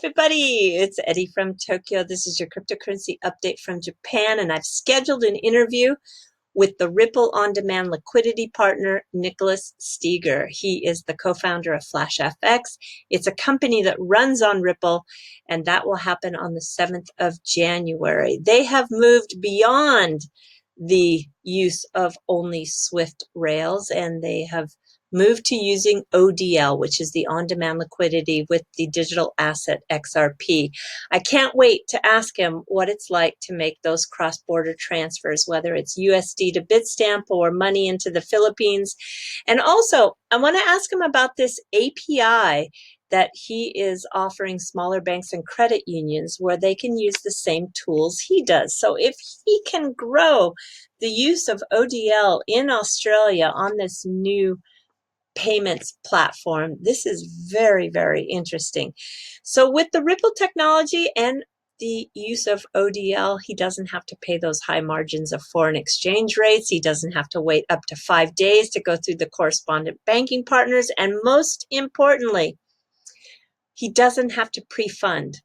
Everybody, it's Eddie from Tokyo. This is your cryptocurrency update from Japan, and I've scheduled an interview with the Ripple on-demand liquidity partner, Nicholas Steger. He is the co-founder of FlashFX. It's a company that runs on Ripple, and that will happen on the 7th of January. They have moved beyond the use of only Swift rails, and they have moved to using ODL, which is the on-demand liquidity with the digital asset XRP. I can't wait to ask him what it's like to make those cross-border transfers, whether it's USD to Bitstamp or money into the Philippines. And also, I want to ask him about this API that he is offering smaller banks and credit unions where they can use the same tools he does. So if he can grow the use of ODL in Australia on this new payments platform, this is very, very interesting. So with the Ripple technology and the use of ODL, he doesn't have to pay those high margins of foreign exchange rates. He doesn't have to wait up to 5 days to go through the correspondent banking partners. And most importantly, he doesn't have to pre-fund.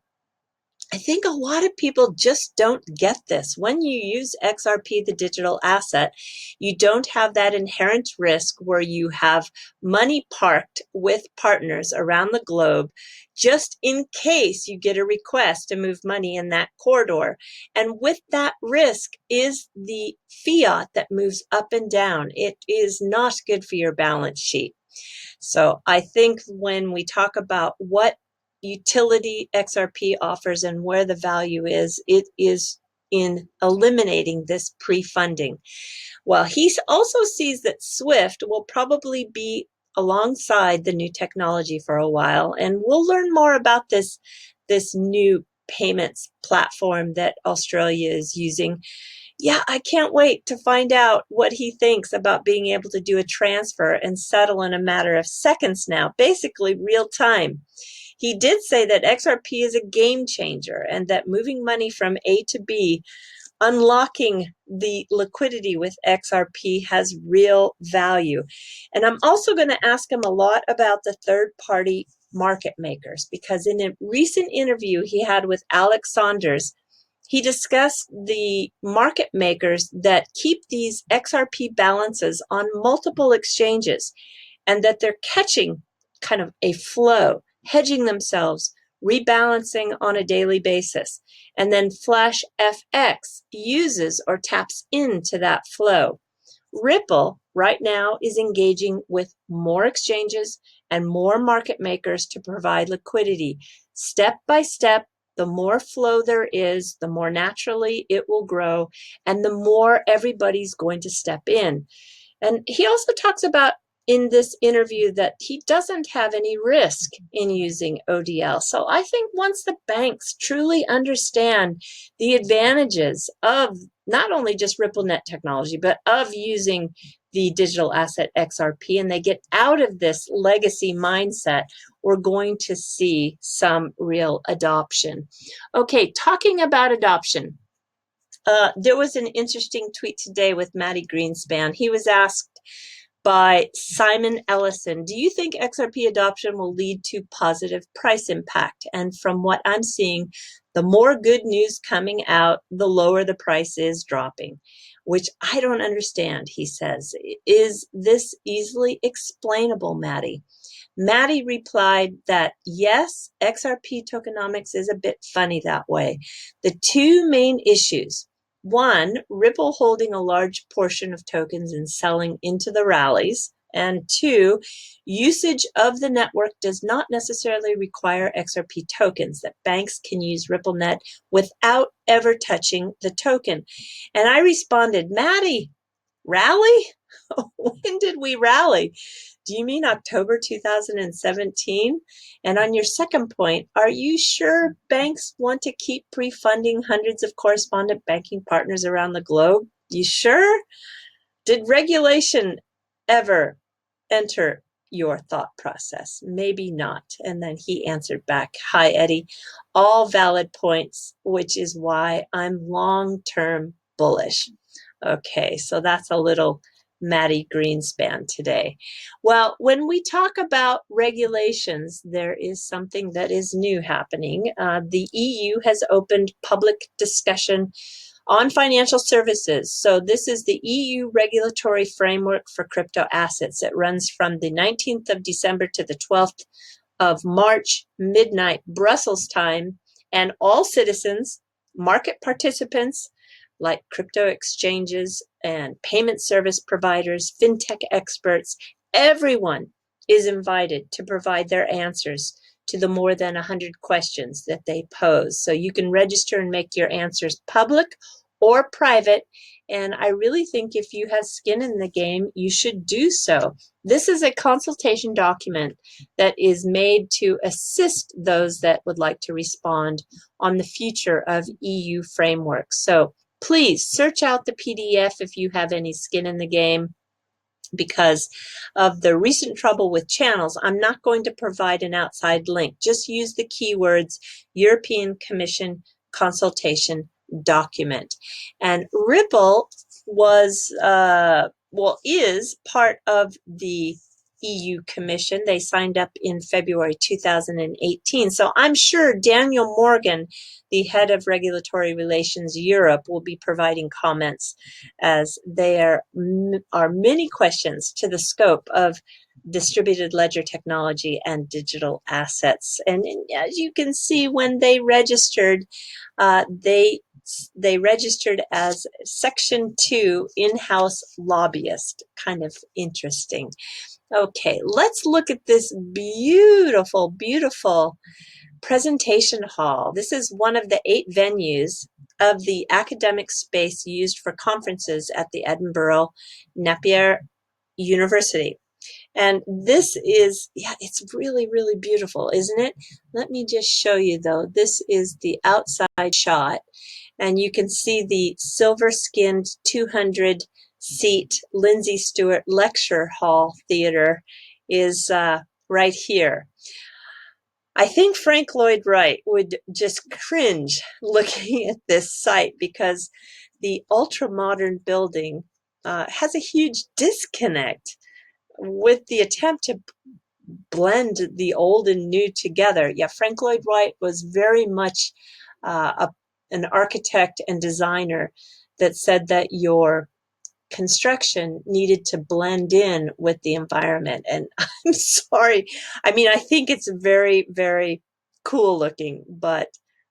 I think a lot of people just don't get this. When you use XRP, the digital asset, you don't have that inherent risk where you have money parked with partners around the globe just in case you get a request to move money in that corridor. And with that risk is the fiat that moves up and down. It is not good for your balance sheet. So I think when we talk about what utility XRP offers and where the value is, it is in eliminating this pre-funding. Well, he also sees that Swift will probably be alongside the new technology for a while, and we'll learn more about this new payments platform that Australia is using. Yeah, I can't wait to find out what he thinks about being able to do a transfer and settle in a matter of seconds now, basically real time. He did say that XRP is a game changer and that moving money from A to B, unlocking the liquidity with XRP has real value. And I'm also going to ask him a lot about the third-party market makers, because in a recent interview he had with Alex Saunders, he discussed the market makers that keep these XRP balances on multiple exchanges and that they're catching kind of a flow, hedging themselves, rebalancing on a daily basis. And then FlashFX uses or taps into that flow. Ripple right now is engaging with more exchanges and more market makers to provide liquidity. Step by step, the more flow there is, the more naturally it will grow, and the more everybody's going to step in. And he also talks about in this interview that he doesn't have any risk in using ODL. So I think once the banks truly understand the advantages of not only just RippleNet technology, but of using the digital asset XRP, and they get out of this legacy mindset, we're going to see some real adoption. Okay, talking about adoption. There was an interesting tweet today with Matty Greenspan. He was asked by Simon Ellison, do you think XRP adoption will lead to positive price impact? And from what I'm seeing, the more good news coming out, the lower the price is dropping, which I don't understand, he says. Is this easily explainable, Matty? Matty replied that yes, XRP tokenomics is a bit funny that way. The two main issues: one, Ripple holding a large portion of tokens and selling into the rallies. And two, usage of the network does not necessarily require XRP tokens, that banks can use RippleNet without ever touching the token. And I responded, Matty, rally? When did we rally? Do you mean October 2017? And on your second point, are you sure banks want to keep pre-funding hundreds of correspondent banking partners around the globe? You sure? Did regulation ever enter your thought process? Maybe not. And then he answered back, hi, Eddie, all valid points, which is why I'm long-term bullish. Okay, so that's a little Maddie Greenspan today. Well, when we talk about regulations, there is something that is new happening. The EU has opened public discussion on financial services. So this is the EU regulatory framework for crypto assets. It runs from the 19th of December to the 12th of March, midnight Brussels time, and all citizens, market participants, like crypto exchanges and payment service providers, fintech experts, everyone is invited to provide their answers to the more than 100 questions that they pose. So you can register and make your answers public or private. And I really think if you have skin in the game, you should do so. This is a consultation document that is made to assist those that would like to respond on the future of EU frameworks. So please search out the PDF if you have any skin in the game. Because of the recent trouble with channels, I'm not going to provide an outside link. Just use the keywords European Commission consultation document. And Ripple was, is part of the EU Commission. They signed up in February 2018. So I'm sure Daniel Morgan, the head of Regulatory Relations Europe, will be providing comments, as there are many questions to the scope of distributed ledger technology and digital assets. And as you can see, when they registered, they registered as Section 2 in-house lobbyist. Kind of interesting. Okay, let's look at this beautiful, beautiful presentation hall. This is one of the 8 venues of the academic space used for conferences at the Edinburgh Napier University. And this is, yeah, it's really, really beautiful, isn't it? Let me just show you though. This is the outside shot, and you can see the silver-skinned 200-seat Lindsay Stewart Lecture Hall Theater is right here. I think Frank Lloyd Wright would just cringe looking at this site, because the ultra-modern building has a huge disconnect with the attempt to blend the old and new together. Yeah, Frank Lloyd Wright was very much an architect and designer that said that your construction needed to blend in with the environment. And I'm sorry. I mean, I think it's very, very cool looking, but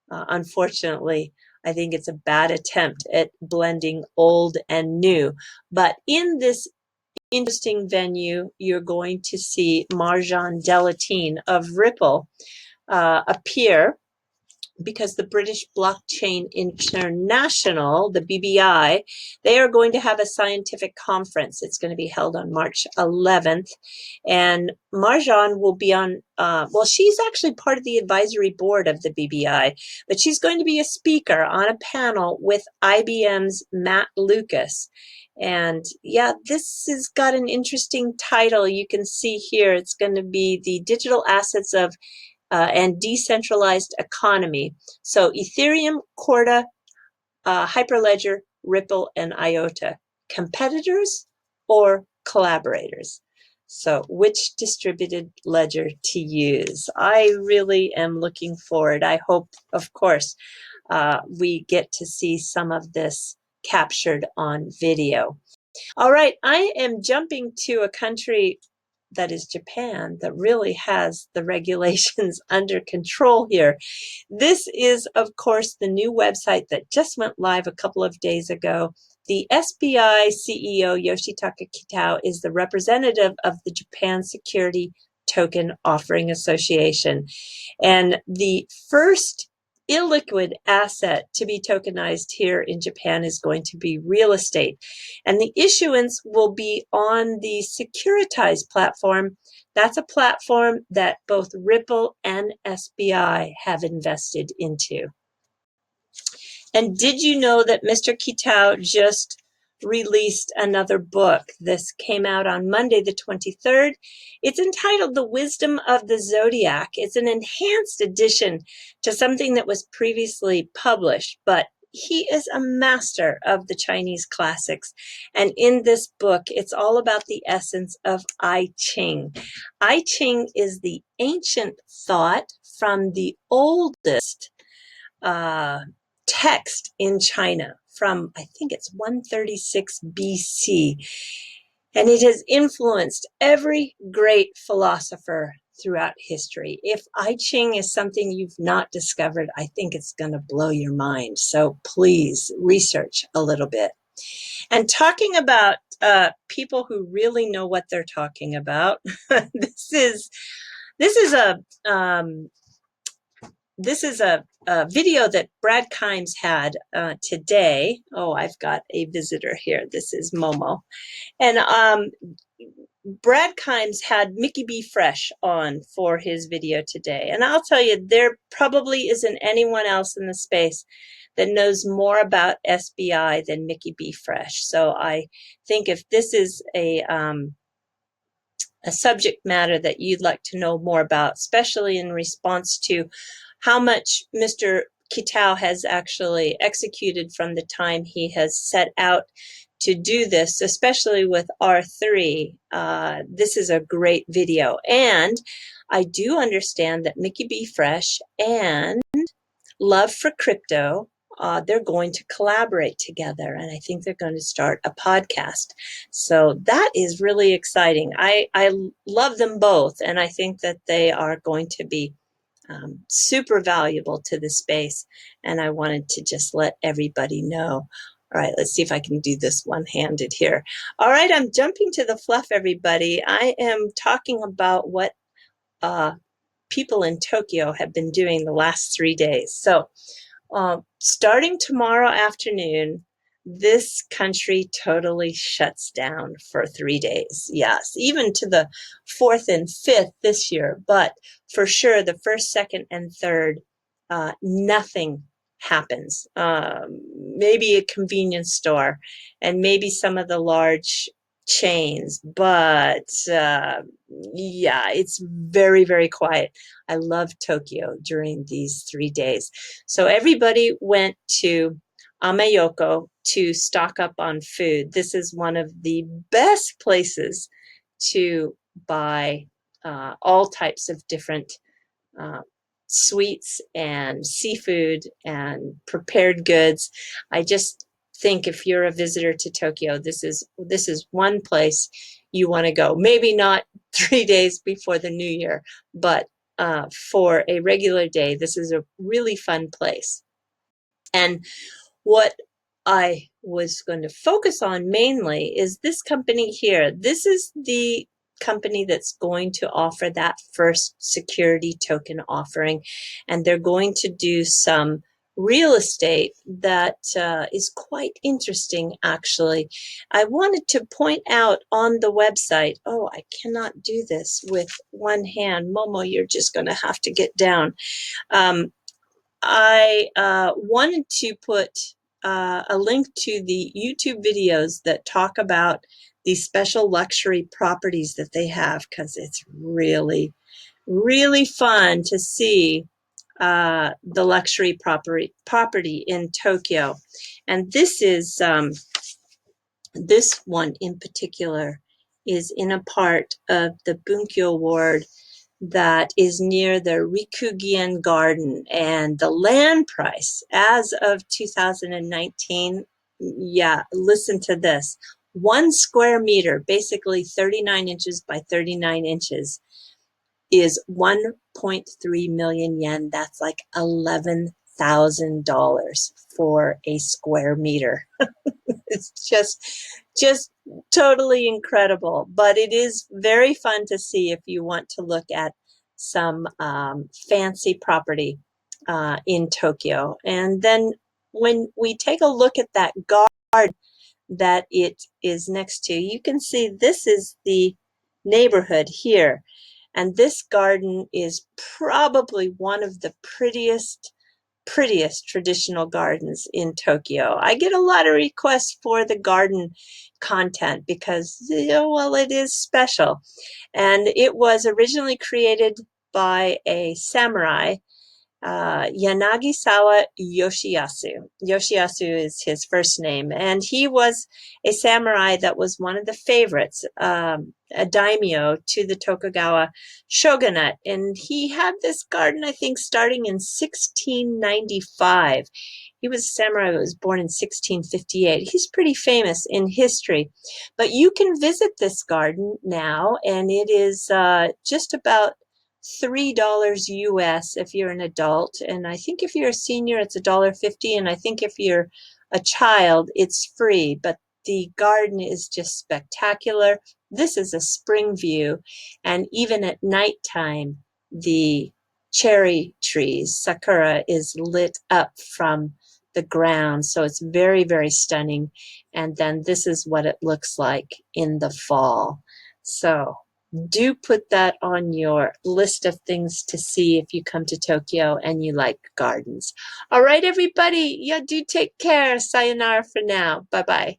unfortunately, I think it's a bad attempt at blending old and new. But in this interesting venue, you're going to see Marjan Delatine of Ripple appear, because the British Blockchain International, the BBI, they are going to have a scientific conference. It's going to be held on March 11th. And Marjan will be on, she's actually part of the advisory board of the BBI, but she's going to be a speaker on a panel with IBM's Matt Lucas. And yeah, this has got an interesting title. You can see here, it's going to be the digital assets of and decentralized economy. So Ethereum, Corda, Hyperledger, Ripple, and IOTA. Competitors or collaborators? So which distributed ledger to use? I really am looking forward. I hope, of course, we get to see some of this captured on video. All right, I am jumping to a country that is Japan, that really has the regulations under control here. This is, of course, the new website that just went live a couple of days ago. The SBI CEO, Yoshitaka Kitao, is the representative of the Japan Security Token Offering Association. And the first illiquid asset to be tokenized here in Japan is going to be real estate. And the issuance will be on the Securitize platform. That's a platform that both Ripple and SBI have invested into. And did you know that Mr. Kitao just released another book? This came out on Monday, the 23rd. It's entitled The Wisdom of the Zodiac. It's an enhanced edition to something that was previously published, but he is a master of the Chinese classics. And in this book, it's all about the essence of I Ching. I Ching is the ancient thought from the oldest text in China from, I think it's 136 BC. And it has influenced every great philosopher throughout history. If I Ching is something you've not discovered, I think it's going to blow your mind. So please research a little bit. And talking about people who really know what they're talking about, this is a video that Brad Kimes had today. Oh, I've got a visitor here. This is Momo. And Brad Kimes had Mickey B. Fresh on for his video today. And I'll tell you, there probably isn't anyone else in the space that knows more about SBI than Mickey B. Fresh. So I think if this is a subject matter that you'd like to know more about, especially in response to how much Mr. Kitao has actually executed from the time he has set out to do this, especially with R3, this is a great video. And I do understand that Mickey B. Fresh and Love for Crypto, they're going to collaborate together, and I think they're going to start a podcast. So that is really exciting. I love them both, and I think that they are going to be super valuable to the space, and I wanted to just let everybody know. All right, let's see if I can do this one-handed here. All right, I'm jumping to the fluff, everybody. I am talking about what people in Tokyo have been doing the last 3 days. So starting tomorrow afternoon, this country totally shuts down for 3 days. Yes, even to the 4th and 5th this year, but for sure the 1st, 2nd, and 3rd, nothing happens. Maybe a convenience store and maybe some of the large chains, but yeah, it's very, very quiet. I love Tokyo during these 3 days. So everybody went to Amayoko to stock up on food. This is one of the best places to buy all types of different sweets and seafood and prepared goods. I just think if you're a visitor to Tokyo, this is one place you want to go. Maybe not 3 days before the new year, but for a regular day, this is a really fun place. And what I was going to focus on mainly is this company here. This is the company that's going to offer that first security token offering, and they're going to do some real estate that is quite interesting, actually. I wanted to point out on the website, oh, I cannot do this with one hand. Momo, you're just going to have to get down. I wanted to put a link to the YouTube videos that talk about these special luxury properties that they have, because it's really, really fun to see the luxury property in Tokyo. And this is, this one in particular is in a part of the Bunkyo Ward that is near the Rikugen Garden, and the land price as of 2019, yeah, listen to this, 1 square meter, basically 39 inches by 39 inches, is 1.3 million yen. That's like $11,000 for a square meter. It's just totally incredible, but it is very fun to see if you want to look at some fancy property in Tokyo. And then when we take a look at that garden that it is next to, you can see this is the neighborhood here. And this garden is probably one of the prettiest traditional gardens in Tokyo. I get a lot of requests for the garden content because, you know, well, it is special. And it was originally created by a samurai, Yanagisawa Yoshiyasu. Yoshiyasu is his first name, and he was a samurai that was one of the favorites, a daimyo to the Tokugawa shogunate. And he had this garden, I think, starting in 1695. He was a samurai who was born in 1658. He's pretty famous in history. But you can visit this garden now, and it is just about $3 US if you're an adult, and I think if you're a senior it's $1.50, and I think if you're a child it's free. But the garden is just spectacular. This is a spring view, and even at nighttime the cherry trees, sakura, is lit up from the ground, so it's very, very stunning. And then this is what it looks like in the fall. So do put that on your list of things to see if you come to Tokyo and you like gardens. All right, everybody. Yeah, do take care. Sayonara for now. Bye-bye.